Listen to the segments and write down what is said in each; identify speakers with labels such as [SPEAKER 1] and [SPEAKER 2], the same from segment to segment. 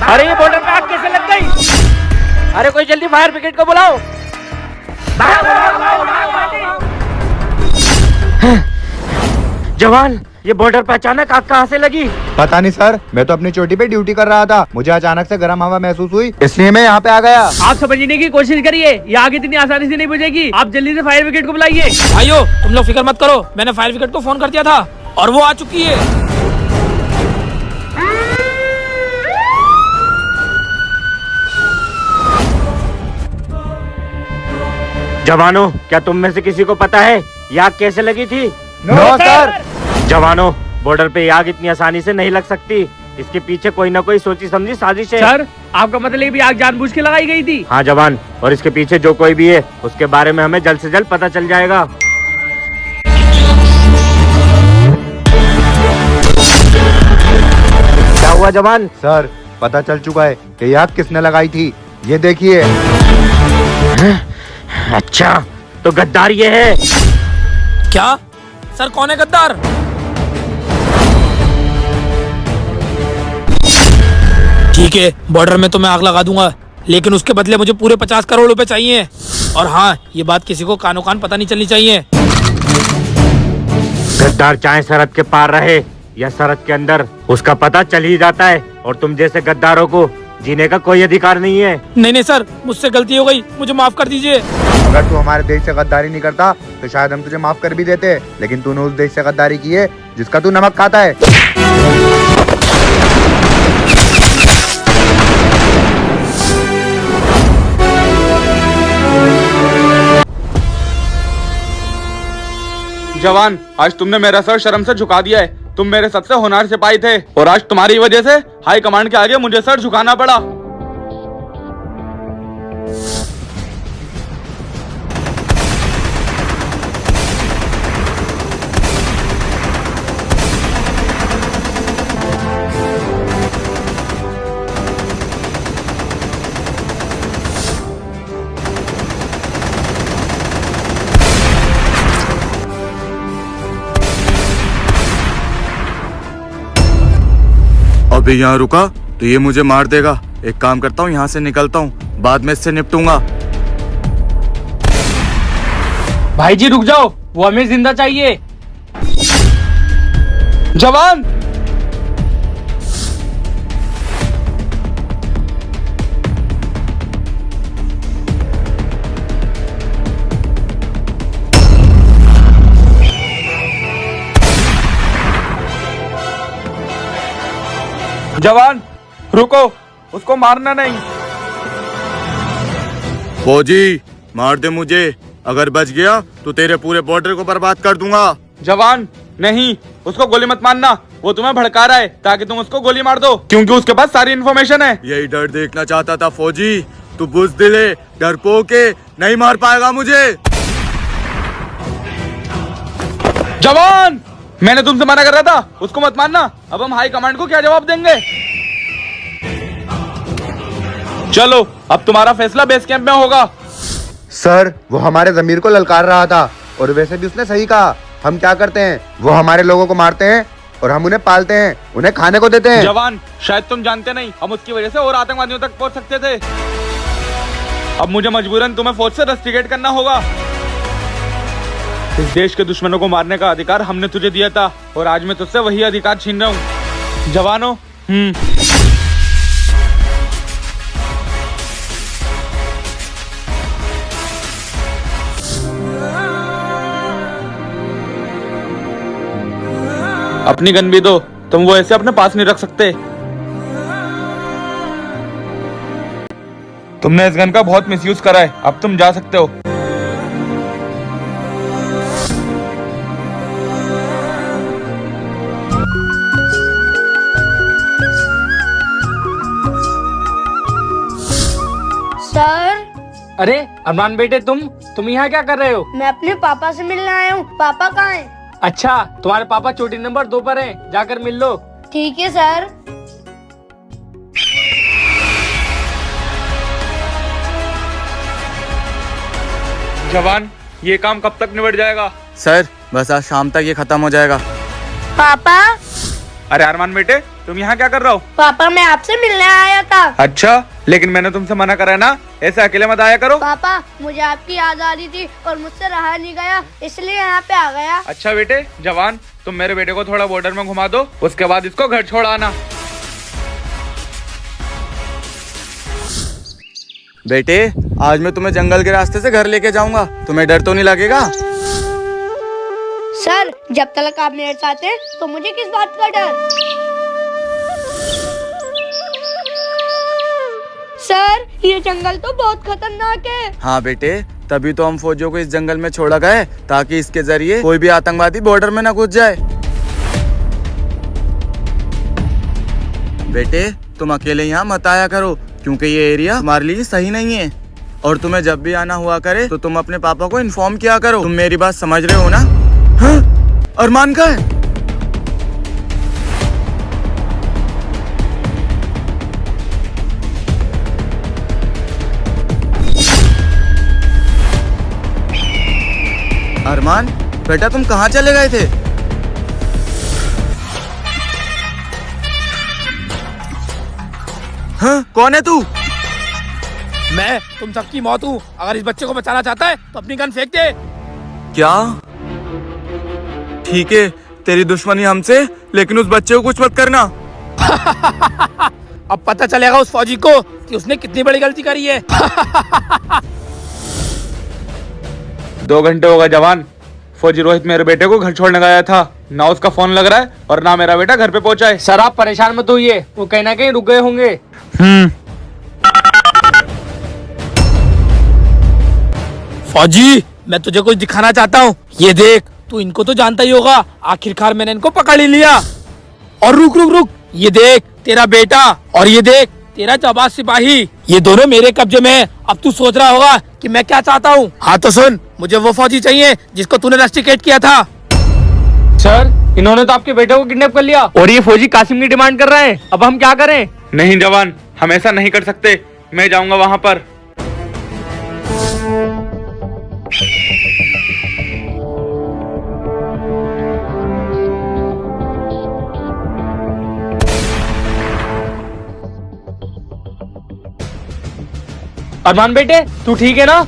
[SPEAKER 1] अरे ये बॉर्डर पे आग कैसे लग गई? अरे कोई जल्दी फायर ब्रिगेड को बुलाओ। जवान, ये बॉर्डर पे अचानक आग कहाँ से लगी?
[SPEAKER 2] पता नहीं सर, मैं तो अपनी चोटी पे ड्यूटी कर रहा था, मुझे अचानक से गर्म हवा महसूस हुई, इसलिए मैं यहाँ पे आ गया।
[SPEAKER 3] आप समझने की कोशिश करिए, ये आग इतनी आसानी से नहीं बुझेगी। आप जल्दी से फायर ब्रिगेड को बुलाइए।
[SPEAKER 4] भाइयों तुम लोग फिक्र मत करो, मैंने फायर ब्रिगेड को फोन कर दिया था और वो आ चुकी है।
[SPEAKER 1] जवानों, क्या तुम में से किसी को पता है ये आग कैसे लगी थी?
[SPEAKER 2] No sir.
[SPEAKER 1] जवानों, बॉर्डर पे ये आग इतनी आसानी से नहीं लग सकती, इसके पीछे कोई ना कोई सोची समझी साजिश है।
[SPEAKER 3] सर, आपका मतलब भी आग जानबूझ के लगाई गई थी?
[SPEAKER 1] हाँ जवान, और इसके पीछे जो कोई भी है उसके बारे में हमें जल्द से जल्द पता चल जाएगा। क्या हुआ जवान?
[SPEAKER 2] सर, पता चल चुका है कि ये आग किसने लगाई थी, ये देखिए।
[SPEAKER 1] अच्छा, तो गद्दार ये है।
[SPEAKER 4] क्या सर, कौन है गद्दार? ठीक है, बॉर्डर में तो मैं आग लगा दूंगा, लेकिन उसके बदले मुझे पूरे 50 करोड़ रुपए चाहिए। और हाँ, ये बात किसी को कानो कान पता नहीं चलनी चाहिए।
[SPEAKER 1] गद्दार चाहे सरहद के पार रहे या सरहद के अंदर, उसका पता चल ही जाता है, और तुम जैसे गद्दारों को जीने का कोई अधिकार नहीं है।
[SPEAKER 4] नहीं सर, मुझसे गलती हो गई, मुझे माफ कर दीजिए।
[SPEAKER 2] अगर तू हमारे देश से गद्दारी नहीं करता तो शायद हम तुझे माफ कर भी देते, लेकिन तूने उस देश से गद्दारी की है जिसका तू नमक खाता है।
[SPEAKER 5] जवान, आज तुमने मेरा सर शर्म से झुका दिया है। तुम मेरे सबसे होनहार सिपाही थे और आज तुम्हारी वजह से हाई कमांड के आगे मुझे सर झुकाना पड़ा।
[SPEAKER 6] अभी यहाँ रुका तो ये मुझे मार देगा। एक काम करता हूँ, यहाँ से निकलता हूँ, बाद में इससे निपटूंगा।
[SPEAKER 3] भाई जी रुक जाओ, वो हमें जिंदा चाहिए।
[SPEAKER 5] जवान, जवान रुको, उसको मारना नहीं।
[SPEAKER 6] फौजी मार दे मुझे, अगर बच गया तो तेरे पूरे बॉर्डर को बर्बाद कर दूंगा।
[SPEAKER 5] जवान नहीं, उसको गोली मत मारना, वो तुम्हें भड़का रहा है ताकि तुम उसको गोली मार दो, क्योंकि उसके पास सारी इन्फॉर्मेशन है।
[SPEAKER 6] यही डर देखना चाहता था फौजी, तू बुज़दिल है, डरपोक है, नहीं मार पाएगा मुझे।
[SPEAKER 5] जवान, मैंने तुमसे मना कर रहा था, उसको मत मारना। अब हम हाई कमांड को क्या जवाब देंगे? चलो, अब तुम्हारा फैसला बेस कैंप में होगा।
[SPEAKER 2] सर, वो हमारे जमीर को ललकार रहा था, और वैसे भी उसने सही कहा। हम क्या करते हैं, वो हमारे लोगों को मारते हैं और हम उन्हें पालते हैं, उन्हें खाने को देते हैं।
[SPEAKER 5] जवान, शायद तुम जानते नहीं, हम उसकी वजह से और आतंकवादियों तक पहुंच सकते थे। अब मुझे मजबूरन तुम्हें फौज से रस्टिकेट करना होगा। इस देश के दुश्मनों को मारने का अधिकार हमने तुझे दिया था, और आज मैं तुझसे वही अधिकार छीन रहा हूँ। जवानों, अपनी गन भी दो, तुम वो ऐसे अपने पास नहीं रख सकते। तुमने इस गन का बहुत मिसयूज करा है, अब तुम जा सकते हो।
[SPEAKER 7] सर,
[SPEAKER 3] अरे अरमान बेटे, तुम यहाँ क्या कर रहे हो?
[SPEAKER 7] मैं अपने पापा से मिलने आया हूँ। पापा कहाँ हैं?
[SPEAKER 3] अच्छा, तुम्हारे पापा चोटी नंबर 2 पर हैं, जाकर मिल लो।
[SPEAKER 7] ठीक है सर।
[SPEAKER 5] जवान, ये काम कब तक निबट जाएगा?
[SPEAKER 6] सर, बस आज शाम तक ये खत्म हो जाएगा।
[SPEAKER 7] पापा,
[SPEAKER 5] अरे अरमान बेटे, तुम यहाँ क्या कर रहे हो?
[SPEAKER 7] पापा मैं आपसे मिलने आया था।
[SPEAKER 5] अच्छा, लेकिन मैंने तुमसे मना करा है ना, ऐसे अकेले मत आया करो।
[SPEAKER 7] पापा मुझे आपकी याद आ रही थी और मुझसे रहा नहीं गया, इसलिए यहाँ पे आ गया।
[SPEAKER 5] अच्छा बेटे जवान, तुम मेरे बेटे को थोड़ा बॉर्डर में घुमा दो, उसके बाद इसको घर छोड़ आना।
[SPEAKER 6] बेटे, आज मैं तुम्हें जंगल के रास्ते से घर लेके जाऊंगा, तुम्हें डर तो नहीं लगेगा?
[SPEAKER 7] सर जब तक आप मेरे साथ हैं तो मुझे किस बात का डर। सर ये जंगल तो बहुत खतरनाक है।
[SPEAKER 6] हाँ बेटे, तभी तो हम फौजियों को इस जंगल में छोड़ा गए, ताकि इसके जरिए कोई भी आतंकवादी बॉर्डर में न घुस जाए। बेटे तुम अकेले यहाँ मत आया करो, क्योंकि ये एरिया हमारे लिए सही नहीं है। और तुम्हें जब भी आना हुआ करे तो तुम अपने पापा को इन्फॉर्म किया करो। तुम मेरी बात समझ रहे हो ना? हाँ? अरमान का है? अरमान बेटा, तुम कहाँ चले गए थे? हाँ, कौन है तू?
[SPEAKER 4] मैं तुम सबकी मौत हूँ। अगर इस बच्चे को बचाना चाहता है तो अपनी गन फेंक दे।
[SPEAKER 6] क्या? ठीक है, तेरी दुश्मनी हमसे, लेकिन उस बच्चे को कुछ मत करना।
[SPEAKER 4] अब पता चलेगा उस फौजी को कि उसने कितनी बड़ी गलती करी है।
[SPEAKER 5] 2 घंटे हो गए जवान, फौजी रोहित मेरे बेटे को घर छोड़ने गया था, ना उसका फोन लग रहा है और ना मेरा बेटा घर पे पहुंचा है।
[SPEAKER 3] सर आप परेशान मत होइए, वो कहीं ना कहीं रुक गए होंगे।
[SPEAKER 4] फौजी मैं तुझे कुछ दिखाना चाहता हूँ, ये देख। तू इनको तो जानता ही होगा, आखिरकार मैंने इनको पकड़ ही लिया। और रुक रुक रुक, ये देख तेरा बेटा, और ये देख तेरा जाबाज सिपाही, ये दोनों मेरे कब्जे में है। अब तू सोच रहा होगा कि मैं क्या चाहता हूँ। हाँ तो सुन, मुझे वो फौजी चाहिए जिसको तूने रस्टिकेट किया था।
[SPEAKER 3] सर इन्होंने तो आपके बेटे को किडनैप कर लिया और ये फौजी कासिम की डिमांड कर रहे हैं। अब हम क्या करें?
[SPEAKER 5] नहीं जवान, हम ऐसा नहीं कर सकते, मैं जाऊंगा वहां पर।
[SPEAKER 3] अरमान बेटे तू ठीक है ना?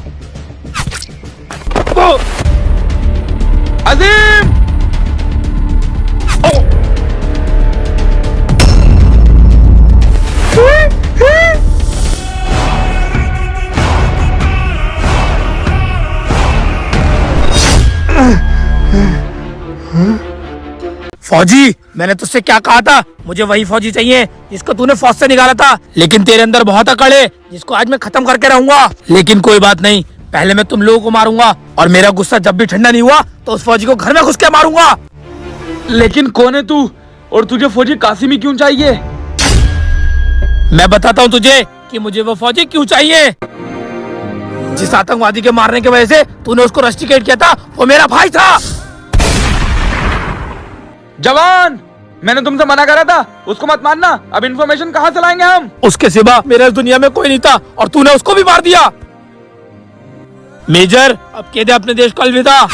[SPEAKER 5] अजीम!
[SPEAKER 4] फौजी मैंने तुझसे क्या कहा था, मुझे वही फौजी चाहिए जिसको तूने फौज से निकाला था। लेकिन तेरे अंदर बहुत अकड़ है, जिसको आज मैं खत्म करके रहूंगा। लेकिन कोई बात नहीं, पहले मैं तुम लोगों को मारूंगा, और मेरा गुस्सा जब भी ठंडा नहीं हुआ तो उस फौजी को घर में घुस के मारूंगा।
[SPEAKER 5] लेकिन कौन है तू, और तुझे फौजी कासिम ही क्यों चाहिए?
[SPEAKER 4] मैं बताता हूँ तुझे कि मुझे वो फौजी क्यों चाहिए। जिस आतंकवादी के मारने की वजह से तूने उसको रस्टिकेट किया था, वो मेरा भाई था।
[SPEAKER 5] जवान, मैंने तुमसे मना करा था, उसको मत मारना। अब इन्फॉर्मेशन कहाँ से लाएंगे हम?
[SPEAKER 4] उसके सिवा मेरे इस दुनिया में कोई नहीं था, और तूने उसको भी मार दिया। मेजर अब कह दे अपने देश को अलविदा।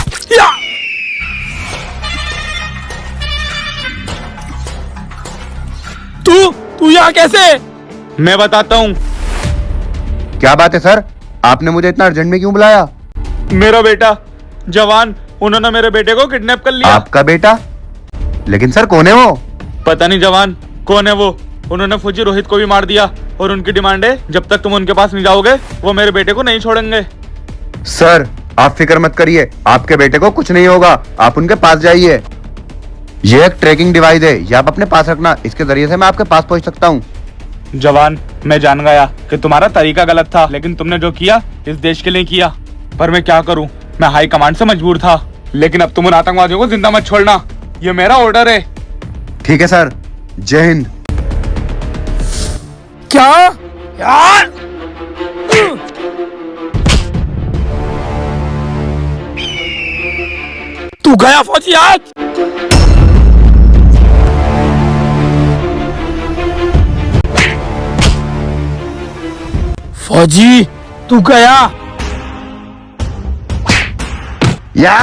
[SPEAKER 4] तू यहाँ कैसे?
[SPEAKER 5] मैं बताता हूँ।
[SPEAKER 2] क्या बात है सर, आपने मुझे इतना अर्जेंट में क्यों बुलाया?
[SPEAKER 5] मेरा बेटा जवान, उन्होंने मेरे बेटे को किडनैप कर लिया।
[SPEAKER 2] आपका बेटा? लेकिन सर कौन है वो?
[SPEAKER 5] पता नहीं जवान, कौन है वो। उन्होंने फौजी रोहित को भी मार दिया, और उनकी डिमांड है जब तक तुम उनके पास नहीं जाओगे वो मेरे बेटे को नहीं छोड़ेंगे।
[SPEAKER 2] सर आप फिक्र मत करिए, आपके बेटे को कुछ नहीं होगा, आप उनके पास जाइए। ये एक ट्रैकिंग डिवाइस है, ये आप अपने पास रखना, इसके जरिए से मैं आपके पास पहुंच सकता हूँ।
[SPEAKER 5] जवान, मैं जान गया कि तुम्हारा तरीका गलत था, लेकिन तुमने जो किया इस देश के लिए किया। पर मैं क्या करूं, मैं हाई कमांड से मजबूर था। लेकिन अब तुम उन आतंकवादियों को जिंदा मत छोड़ना, ये मेरा ऑर्डर है।
[SPEAKER 2] ठीक है सर, जय हिंद।
[SPEAKER 4] क्या यार? तू गया फौजी आज? फौजी तू गया?
[SPEAKER 2] या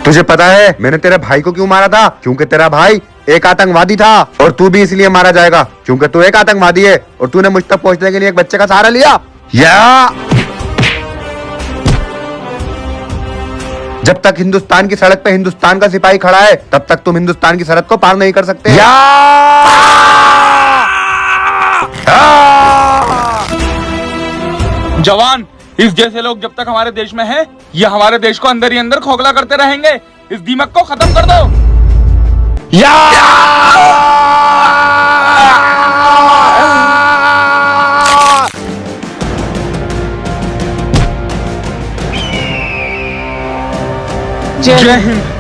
[SPEAKER 2] तुझे पता है मैंने तेरे भाई को क्यों मारा था? क्योंकि तेरा भाई एक आतंकवादी था और तू भी इसलिए मारा जाएगा क्योंकि तू एक आतंकवादी है और तूने मुझ तक पहुंचने के लिए एक बच्चे का सहारा लिया। या जब तक हिंदुस्तान की सड़क पे हिंदुस्तान का सिपाही खड़ा है तब तक तुम हिंदुस्तान की सरहद को पार नहीं कर सकते।
[SPEAKER 5] जवान, इस जैसे लोग जब तक हमारे देश में हैं, ये हमारे देश को अंदर ही अंदर खोखला करते रहेंगे। इस दीमक को खत्म कर दो।
[SPEAKER 3] जय
[SPEAKER 5] जय हिंद।